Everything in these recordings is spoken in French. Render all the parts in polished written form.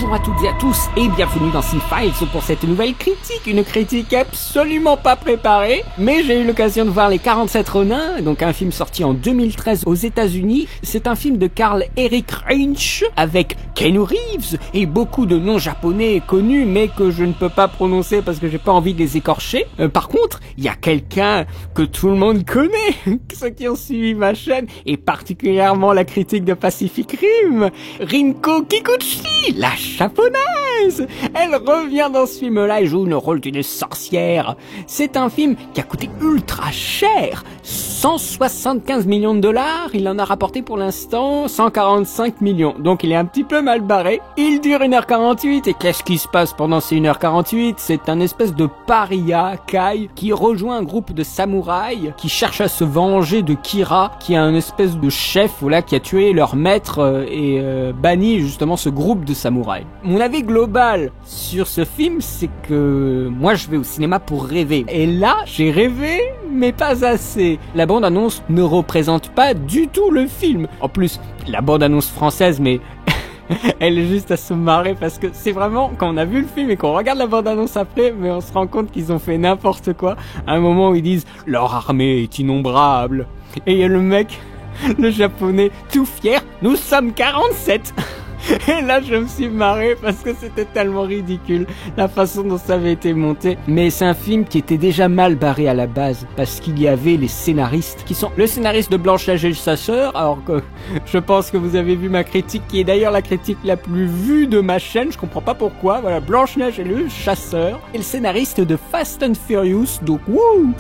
Bonjour à toutes et à tous et bienvenue dans Cinefiles pour cette nouvelle critique, une critique absolument pas préparée, mais j'ai eu l'occasion de voir Les 47 Ronins, donc un film sorti en 2013 aux États-Unis. C'est un film de Karl Erik Reinsch avec Keanu Reeves et beaucoup de noms japonais connus mais que je ne peux pas prononcer parce que j'ai pas envie de les écorcher. Par contre, il y a quelqu'un que tout le monde connaît, ceux qui ont suivi ma chaîne et particulièrement la critique de Pacific Rim, Rinko Kikuchi, la japonaise. Elle revient dans ce film-là et joue le rôle d'une sorcière. C'est un film qui a coûté ultra cher, 175 millions de dollars. Il en a rapporté pour l'instant 145 millions. Donc il est un petit peu mal barré. Il dure 1h48 et qu'est-ce qui se passe pendant ces 1h48? C'est un espèce de paria, Kai, qui rejoint un groupe de samouraïs qui cherche à se venger de Kira, qui est un espèce de chef, voilà, qui a tué leur maître et banni justement ce groupe de samouraïs. Mon avis global sur ce film, c'est que moi je vais au cinéma pour rêver. Et là, j'ai rêvé, mais pas assez. La bande-annonce ne représente pas du tout le film. En plus, la bande-annonce française, mais elle est juste à se marrer parce que c'est vraiment, quand on a vu le film et qu'on regarde la bande-annonce après, mais on se rend compte qu'ils ont fait n'importe quoi. À un moment où ils disent « Leur armée est innombrable ». Et il y a le mec, le japonais, tout fier « Nous sommes 47 ». Et là je me suis marré parce que c'était tellement ridicule la façon dont ça avait été monté. Mais c'est un film qui était déjà mal barré à la base parce qu'il y avait les scénaristes qui sont le scénariste de Blanche-Neige et sa sœur, alors que je pense que vous avez vu ma critique qui est d'ailleurs la critique la plus vue de ma chaîne, je comprends pas pourquoi. Voilà, Blanche-Neige et le chasseur, et le scénariste de Fast and Furious, donc wouh,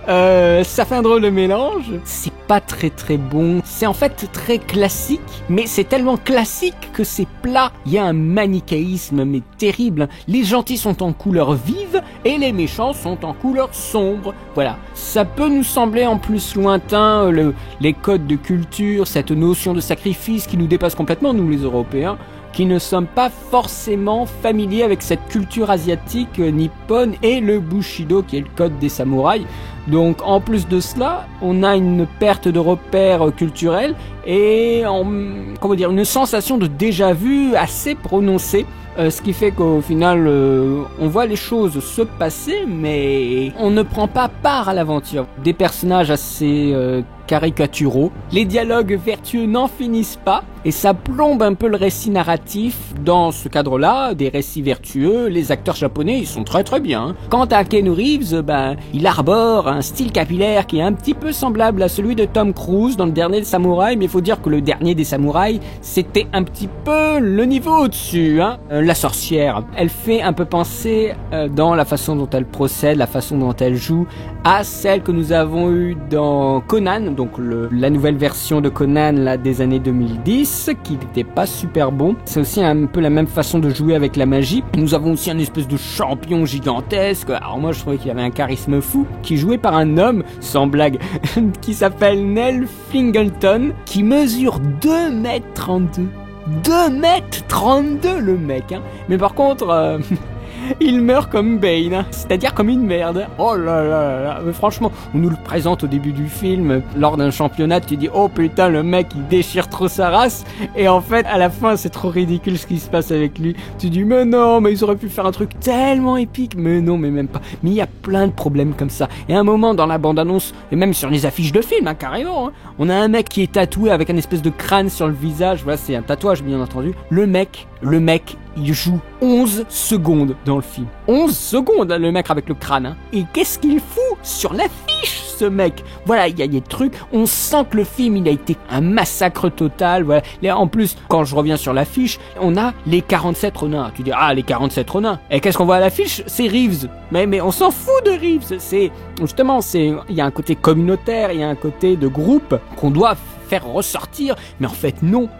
ça fait un drôle de mélange. C'est pas très bon, c'est en fait très classique, mais c'est tellement classique que c'est plat. Il y a un manichéisme mais terrible. Les gentils sont en couleur vive et les méchants sont en couleur sombre. Voilà, ça peut nous sembler en plus lointain, les codes de culture, cette notion de sacrifice qui nous dépasse complètement, nous les Européens, qui ne sommes pas forcément familiers avec cette culture asiatique nippone et le Bushido qui est le code des samouraïs. Donc en plus de cela, on a une perte de repères culturels et une sensation de déjà-vu assez prononcée. Ce qui fait qu'au final, on voit les choses se passer, mais on ne prend pas part à l'aventure. Des personnages assez caricaturaux, les dialogues vertueux n'en finissent pas, et ça plombe un peu le récit narratif. Dans ce cadre-là, des récits vertueux, les acteurs japonais, ils sont très bien. Quant à Keanu Reeves, il arbore un style capillaire qui est un petit peu semblable à celui de Tom Cruise dans le dernier des samouraïs, mais il faut dire que le dernier des samouraïs, c'était un petit peu le niveau au-dessus, hein. La sorcière, elle fait un peu penser dans la façon dont elle procède, la façon dont elle joue, à celle que nous avons eue dans Conan, donc la nouvelle version de Conan là, des années 2010, qui n'était pas super bon. C'est aussi un peu la même façon de jouer avec la magie. Nous avons aussi un espèce de champion gigantesque, alors moi je trouvais qu'il avait un charisme fou, qui est joué par un homme, sans blague, qui s'appelle Nell Fingleton, qui mesure 2m32. 2m32 le mec, hein. Mais par contre, il meurt comme Bane, hein. C'est-à-dire comme une merde. Oh là là là. Mais franchement, on nous le présente au début du film, lors d'un championnat, tu dis oh putain le mec il déchire trop sa race, et en fait à la fin c'est trop ridicule ce qui se passe avec lui. Tu dis mais non, mais ils auraient pu faire un truc tellement épique, mais non, mais même pas. Mais il y a plein de problèmes comme ça. Et à un moment dans la bande-annonce, et même sur les affiches de film, hein, carrément, hein, on a un mec qui est tatoué avec un espèce de crâne sur le visage. Voilà, c'est un tatouage bien entendu. Le mec, il joue 11 secondes dans le film. 11 secondes, le mec avec le crâne, hein. Et qu'est-ce qu'il fout sur l'affiche, ce mec? Voilà, il y a des trucs, on sent que le film, il a été un massacre total, voilà. En plus, quand je reviens sur l'affiche, on a les 47 Ronins. Tu dis, ah, les 47 Ronins. Et qu'est-ce qu'on voit à l'affiche? C'est Reeves. Mais on s'en fout de Reeves. Justement, il y a un côté communautaire, il y a un côté de groupe qu'on doit faire ressortir, mais en fait non,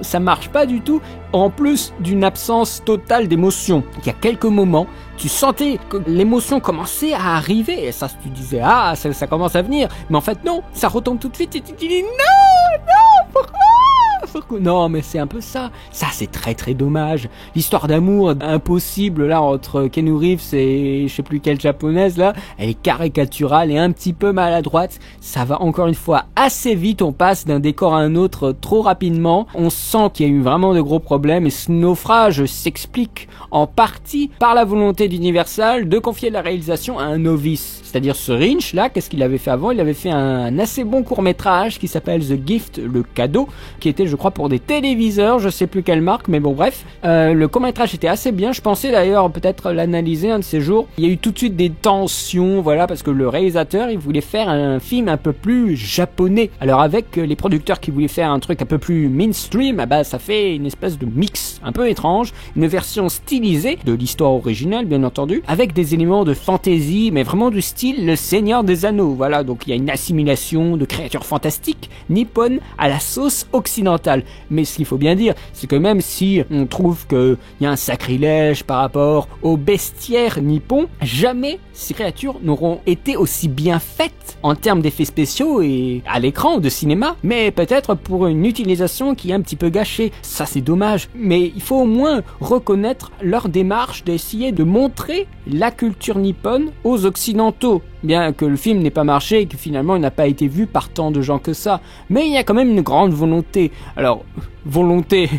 ça marche pas du tout, en plus d'une absence totale d'émotion. Il y a quelques moments, tu sentais que l'émotion commençait à arriver, et ça tu disais, ah, ça commence à venir, mais en fait non, ça retombe tout de suite, et tu te dis, non, pourquoi? Non, mais c'est un peu ça. Ça, c'est très très dommage. L'histoire d'amour impossible là entre Keanu Reeves et je sais plus quelle japonaise là, elle est caricaturale et un petit peu maladroite. Ça va encore une fois assez vite. On passe d'un décor à un autre trop rapidement. On sent qu'il y a eu vraiment de gros problèmes et ce naufrage s'explique en partie par la volonté d'Universal de confier la réalisation à un novice. C'est-à-dire ce Lynch là, qu'est-ce qu'il avait fait avant? Il avait fait un assez bon court-métrage qui s'appelle The Gift, le cadeau, qui était je crois pour des téléviseurs, je sais plus quelle marque, mais bon bref, le court-métrage était assez bien. Je pensais d'ailleurs peut-être l'analyser un de ces jours. Il y a eu tout de suite des tensions, voilà, parce que le réalisateur il voulait faire un film un peu plus japonais. Alors avec les producteurs qui voulaient faire un truc un peu plus mainstream, bah ça fait une espèce de mix un peu étrange, une version stylisée de l'histoire originale bien entendu, avec des éléments de fantasy, mais vraiment du style Le Seigneur des Anneaux. Voilà, donc il y a une assimilation de créatures fantastiques nippones à la sauce occidentale. Mais ce qu'il faut bien dire, c'est que même si on trouve qu'il y a un sacrilège par rapport au bestiaire nippon, jamais ces créatures n'auront été aussi bien faites en termes d'effets spéciaux et à l'écran de cinéma, mais peut-être pour une utilisation qui est un petit peu gâchée. Ça c'est dommage, mais il faut au moins reconnaître leur démarche d'essayer de montrer la culture nippone aux occidentaux. Bien que le film n'ait pas marché et que finalement il n'a pas été vu par tant de gens que ça, mais il y a quand même une grande volonté. Alors, volonté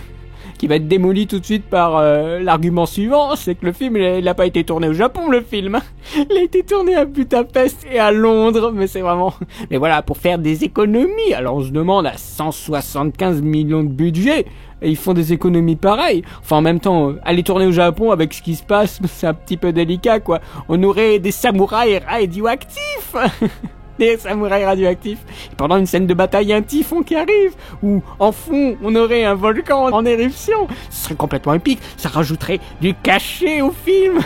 qui va être démolie tout de suite par l'argument suivant, c'est que le film il n'a pas été tourné au Japon, le film. Il a été tourné à Budapest et à Londres, mais c'est vraiment... Mais voilà, pour faire des économies. Alors on se demande à 175 millions de budget, et ils font des économies pareilles. Enfin en même temps, aller tourner au Japon avec ce qui se passe, c'est un petit peu délicat quoi. On aurait des samouraïs radioactifs. Des samouraïs radioactifs. Et pendant une scène de bataille, il y a un typhon qui arrive. Ou en fond, on aurait un volcan en éruption. Ce serait complètement épique. Ça rajouterait du cachet au film.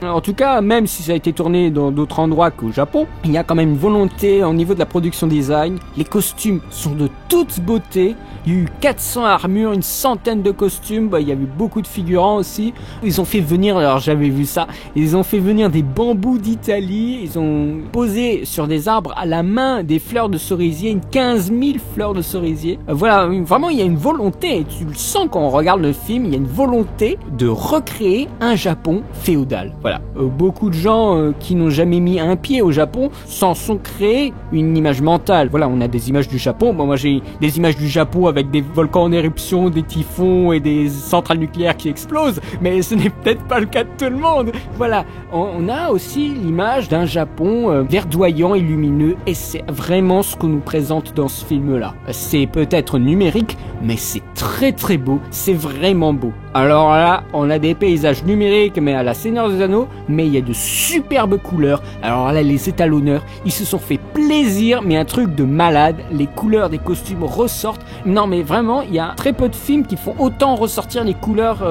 En tout cas, même si ça a été tourné dans d'autres endroits qu'au Japon, il y a quand même une volonté au niveau de la production design. Les costumes sont de toute beauté. Il y a eu 400 armures, une centaine de costumes. Il y a eu beaucoup de figurants aussi. Ils ont fait venir, alors j'avais vu ça, ils ont fait venir des bambous d'Italie. Ils ont posé sur des arbres à la main des fleurs de cerisier, une 15 000 fleurs de cerisier. Voilà, vraiment il y a une volonté, tu le sens quand on regarde le film, il y a une volonté de recréer un Japon féodal. Voilà, beaucoup de gens qui n'ont jamais mis un pied au Japon s'en sont créés une image mentale. Voilà, on a des images du Japon. Bon, moi j'ai des images du Japon avec des volcans en éruption, des typhons et des centrales nucléaires qui explosent, mais ce n'est peut-être pas le cas de tout le monde. Voilà, on a aussi l'image d'un Japon verdoyant et lumineux, et c'est vraiment ce qu'on nous présente dans ce film-là. C'est peut-être numérique, mais c'est très très beau, c'est vraiment beau. Alors là, on a des paysages numériques, mais à la Seigneur des Anneaux, mais il y a de superbes couleurs. Alors là, les étalonneurs, ils se sont fait plaisir, mais un truc de malade. Les couleurs des costumes ressortent. Non, mais vraiment, il y a très peu de films qui font autant ressortir les couleurs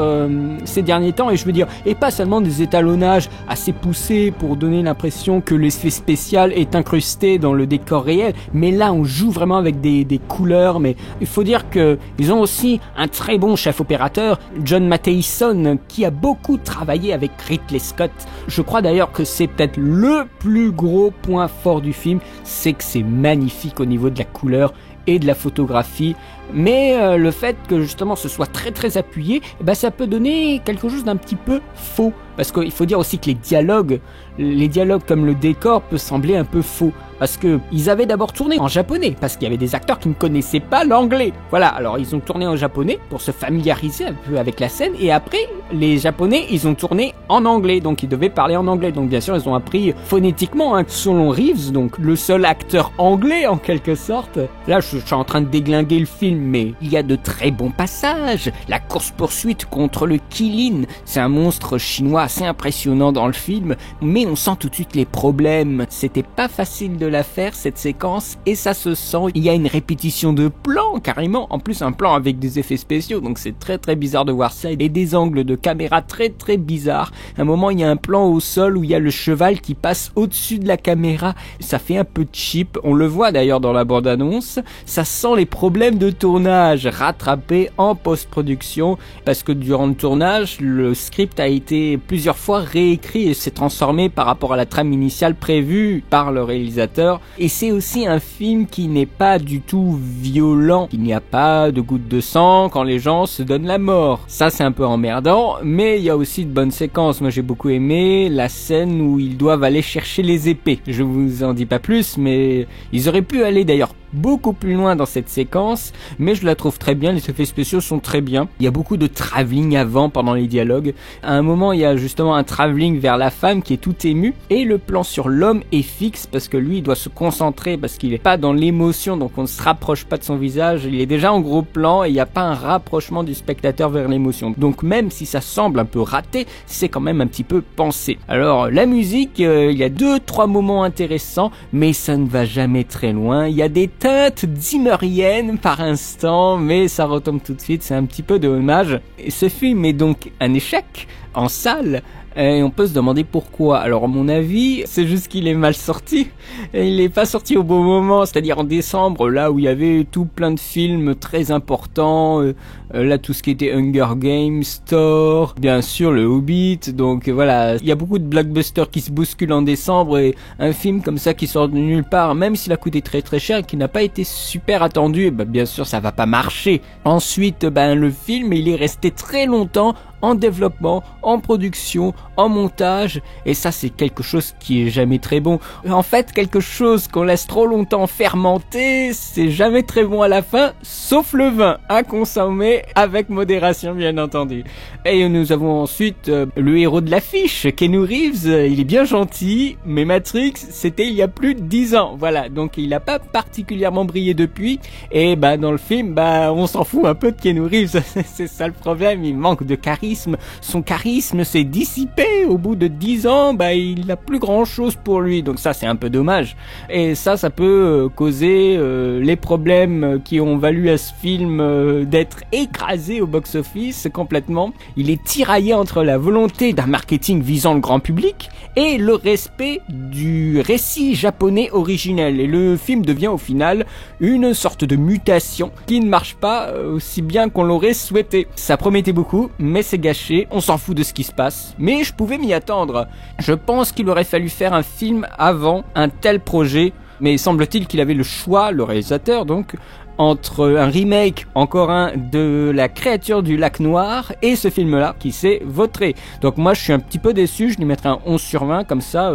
ces derniers temps. Et je veux dire, et pas seulement des étalonnages assez poussés pour donner l'impression que l'effet spécial est incrusté dans le décor réel. Mais là, on joue vraiment avec des couleurs. Mais il faut dire que ils ont aussi un très bon chef opérateur, John Matheson, qui a beaucoup travaillé avec Ridley Scott. Je crois d'ailleurs que c'est peut-être le plus gros point fort du film, c'est que c'est magnifique au niveau de la couleur et de la photographie, mais le fait que justement ce soit très très appuyé, ça peut donner quelque chose d'un petit peu faux, parce qu'il faut dire aussi que les dialogues comme le décor peut sembler un peu faux, parce que ils avaient d'abord tourné en japonais, parce qu'il y avait des acteurs qui ne connaissaient pas l'anglais. Voilà, alors ils ont tourné en japonais pour se familiariser un peu avec la scène, et après les japonais ils ont tourné en anglais, donc ils devaient parler en anglais, donc bien sûr ils ont appris phonétiquement, selon Reeves, donc le seul acteur anglais en quelque sorte. Là je suis en train de déglinguer le film, mais il y a de très bons passages. La course-poursuite contre le Qilin, c'est un monstre chinois assez impressionnant dans le film, mais on sent tout de suite les problèmes. C'était pas facile de la faire cette séquence, et ça se sent. Il y a une répétition de plans carrément, en plus un plan avec des effets spéciaux, donc c'est très très bizarre de voir ça, et des angles de caméra très très bizarres. À un moment il y a un plan au sol où il y a le cheval qui passe au-dessus de la caméra, ça fait un peu cheap, on le voit d'ailleurs dans la bande-annonce. Ça sent les problèmes de tournage rattrapés en post-production, parce que durant le tournage le script a été plusieurs fois réécrit et s'est transformé par rapport à la trame initiale prévue par le réalisateur. Et c'est aussi un film qui n'est pas du tout violent. Il n'y a pas de gouttes de sang quand les gens se donnent la mort. Ça, c'est un peu emmerdant, mais il y a aussi de bonnes séquences. Moi, j'ai beaucoup aimé la scène où ils doivent aller chercher les épées. Je vous en dis pas plus, mais ils auraient pu aller d'ailleurs beaucoup plus loin dans cette séquence, mais je la trouve très bien, les effets spéciaux sont très bien. Il y a beaucoup de travelling avant pendant les dialogues. À un moment, il y a justement un travelling vers la femme qui est tout émue, et le plan sur l'homme est fixe parce que lui, il doit se concentrer parce qu'il est pas dans l'émotion, donc on ne se rapproche pas de son visage, il est déjà en gros plan et il n'y a pas un rapprochement du spectateur vers l'émotion. Donc même si ça semble un peu raté, c'est quand même un petit peu pensé. Alors la musique, il y a 2-3 moments intéressants, mais ça ne va jamais très loin. Il y a des teintes zimmeriennes par instant, mais ça retombe tout de suite, c'est un petit peu dommage. Et ce film est donc un échec en salle. Et on peut se demander pourquoi. Alors à mon avis, c'est juste qu'il est mal sorti. Et il est pas sorti au bon moment, c'est-à-dire en décembre, là où il y avait tout plein de films très importants. Là, tout ce qui était Hunger Games, Thor, bien sûr le Hobbit. Donc voilà, il y a beaucoup de blockbusters qui se bousculent en décembre et un film comme ça qui sort de nulle part, même s'il a coûté très très cher et qui n'a pas été super attendu, bien sûr ça va pas marcher. Ensuite, le film il est resté très longtemps en développement, en production, en montage, et ça c'est quelque chose qui est jamais très bon. En fait, quelque chose qu'on laisse trop longtemps fermenter, c'est jamais très bon à la fin, sauf le vin, à consommer avec modération bien entendu. Et nous avons ensuite le héros de l'affiche, Keanu Reeves, il est bien gentil, mais Matrix, c'était il y a plus de 10 ans, voilà, donc il a pas particulièrement brillé depuis, et dans le film, on s'en fout un peu de Keanu Reeves, c'est ça le problème, il manque de charisme. Son charisme s'est dissipé au bout de 10 ans, il n'a plus grand chose pour lui, donc ça c'est un peu dommage. Et ça peut causer les problèmes qui ont valu à ce film d'être écrasé au box-office complètement. Il est tiraillé entre la volonté d'un marketing visant le grand public et le respect du récit japonais originel. Et le film devient au final une sorte de mutation qui ne marche pas aussi bien qu'on l'aurait souhaité. Ça promettait beaucoup, mais c'est gâché, on s'en fout de ce qui se passe, mais je pouvais m'y attendre. Je pense qu'il aurait fallu faire un film avant un tel projet, mais semble-t-il qu'il avait le choix, le réalisateur donc, entre un remake, encore un, de La créature du lac noir et ce film-là qui s'est vautré. Donc moi je suis un petit peu déçu, je lui mettrai un 11 sur 20, comme ça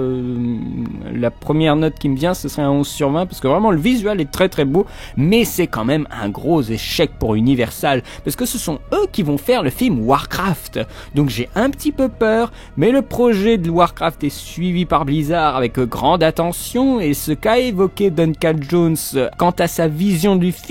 la première note qui me vient ce serait un 11 sur 20 parce que vraiment le visuel est très très beau, mais c'est quand même un gros échec pour Universal parce que ce sont eux qui vont faire le film Warcraft. Donc j'ai un petit peu peur, mais le projet de Warcraft est suivi par Blizzard avec grande attention et ce qu'a évoqué Duncan Jones quant à sa vision du film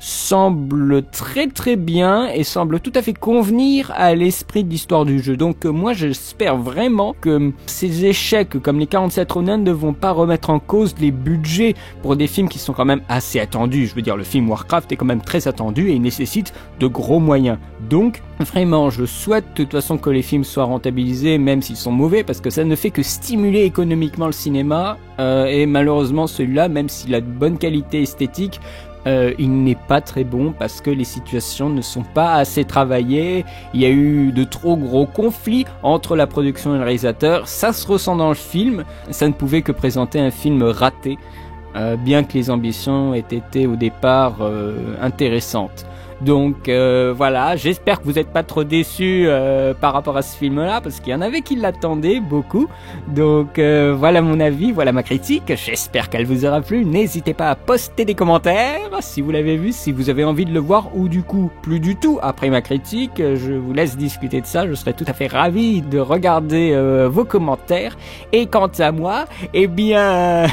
semble très très bien et semble tout à fait convenir à l'esprit de l'histoire du jeu. Donc moi j'espère vraiment que ces échecs comme les 47 Ronin ne vont pas remettre en cause les budgets pour des films qui sont quand même assez attendus. Je veux dire, le film Warcraft est quand même très attendu et il nécessite de gros moyens. Donc vraiment je souhaite de toute façon que les films soient rentabilisés même s'ils sont mauvais parce que ça ne fait que stimuler économiquement le cinéma et malheureusement celui-là, même s'il a de bonne qualité esthétique, il n'est pas très bon parce que les situations ne sont pas assez travaillées. Il y a eu de trop gros conflits entre la production et le réalisateur. Ça se ressent dans le film. Ça ne pouvait que présenter un film raté, bien que les ambitions aient été au départ intéressantes. Donc voilà, j'espère que vous n'êtes pas trop déçus par rapport à ce film-là, parce qu'il y en avait qui l'attendaient beaucoup. Donc voilà mon avis, voilà ma critique, j'espère qu'elle vous aura plu. N'hésitez pas à poster des commentaires si vous l'avez vu, si vous avez envie de le voir, ou du coup, plus du tout après ma critique. Je vous laisse discuter de ça, je serai tout à fait ravi de regarder vos commentaires. Et quant à moi, eh bien...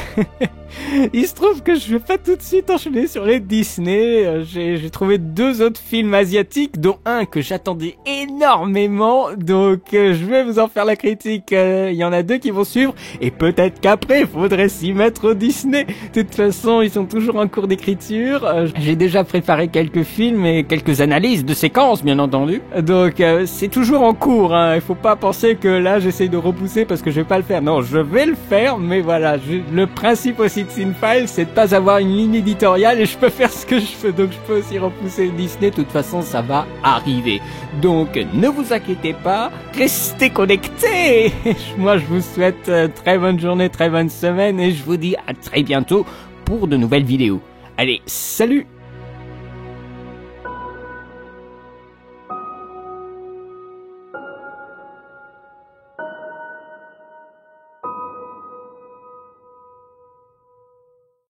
il se trouve que je vais pas tout de suite enchaîner sur les Disney. J'ai trouvé 2 autres films asiatiques, dont un que j'attendais énormément, donc je vais vous en faire la critique. Il y en a 2 qui vont suivre, et peut-être qu'après il faudrait s'y mettre au Disney. De toute façon, ils sont toujours en cours d'écriture. J'ai déjà préparé quelques films et quelques analyses de séquences, bien entendu. Donc c'est toujours en cours, hein. Il faut pas penser que là j'essaye de repousser parce que je vais pas le faire. Non, je vais le faire, mais voilà, le principe aussi souci de Cinephile, c'est de pas avoir une ligne éditoriale et je peux faire ce que je veux, donc je peux aussi repousser Disney, de toute façon ça va arriver. Donc ne vous inquiétez pas, restez connectés. Moi je vous souhaite très bonne journée, très bonne semaine et je vous dis à très bientôt pour de nouvelles vidéos. Allez, salut!